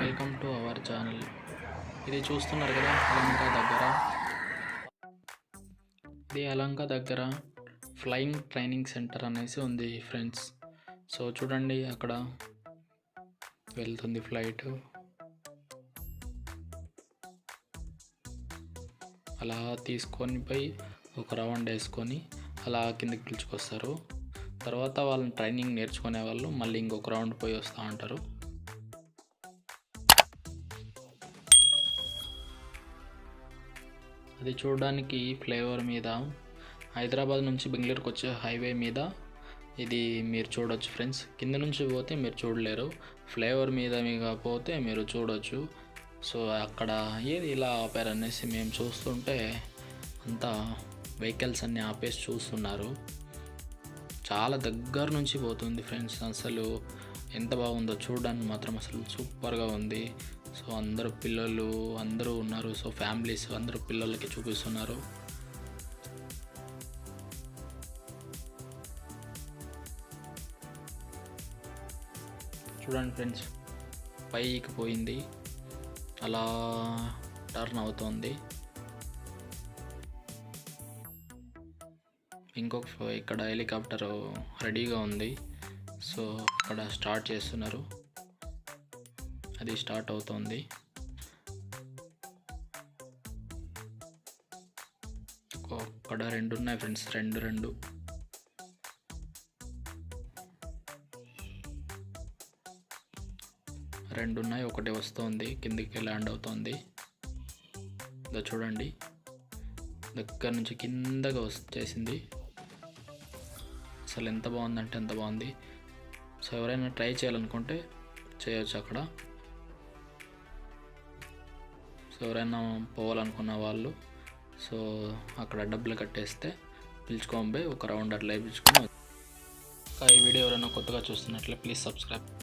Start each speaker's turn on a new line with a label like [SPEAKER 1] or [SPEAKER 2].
[SPEAKER 1] Welcome to our channel. ఇది చూస్తున్నారు కదా, యలహంక దగ్గర ఫ్లయింగ్ ట్రైనింగ్ సెంటర్ అనేసి ఉంది ఫ్రెండ్స్. సో చూడండి, అక్కడ వెళ్తుంది ఫ్లైట్. అలా తీసుకొని పోయి ఒక రౌండ్ వేసుకొని అలా కిందకి పిలుచుకొస్తారు. తర్వాత వాళ్ళని ట్రైనింగ్ నేర్చుకునే వాళ్ళు మళ్ళీ ఇంకొక రౌండ్ పోయి వస్తూ ఉంటారు. అది చూడడానికి ఫ్లైఓవర్ మీద హైదరాబాద్ నుంచి బెంగళూరుకి వచ్చే హైవే మీద ఇది మీరు చూడొచ్చు ఫ్రెండ్స్. కింద నుంచి పోతే మీరు చూడలేరు, ఫ్లైఓవర్ మీద పోతే మీరు చూడొచ్చు. సో అక్కడ ఏది ఇలా ఆపారనేసి మేము చూస్తుంటే అంతా వెహికల్స్ అన్నీ ఆపేసి చూస్తున్నారు. చాలా దగ్గర నుంచి పోతుంది ఫ్రెండ్స్. అసలు ఎంత బాగుందో చూడడానికి మాత్రం అసలు సూపర్గా ఉంది. సో అందరూ పిల్లలు అందరూ ఉన్నారు. సో ఫ్యామిలీస్ అందరూ పిల్లలకి చూపిస్తున్నారు. చూడండి ఫ్రెండ్స్, పైకి పోయింది, అలా టర్న్ అవుతోంది. ఇంకొక ఇక్కడ హెలికాప్టర్ రెడీగా ఉంది. సో ఇక్కడ స్టార్ట్ చేస్తున్నారు, అది స్టార్ట్ అవుతోంది. అక్కడ రెండు ఉన్నాయి ఫ్రెండ్స్, రెండు ఉన్నాయి. ఒకటి వస్తుంది, కిందికి ల్యాండ్ అవుతుంది. ఇదో చూడండి, దగ్గర నుంచి కిందగా వచ్చేసింది. అసలు ఎంత బాగుందంటే ఎంత బాగుంది. సో ఎవరైనా ట్రై చేయాలనుకుంటే చేయొచ్చు అక్కడ. సో ఎవరైనా పోవాలనుకున్న వాళ్ళు సో అక్కడ డబ్బులు కట్టేస్తే పిలుచుకొని పోయి ఒక రౌండ్ అట్లా పిలుచుకొని. ఈ వీడియో ఎవరైనా కొత్తగా చూస్తున్నట్లే ప్లీజ్ సబ్స్క్రైబ్.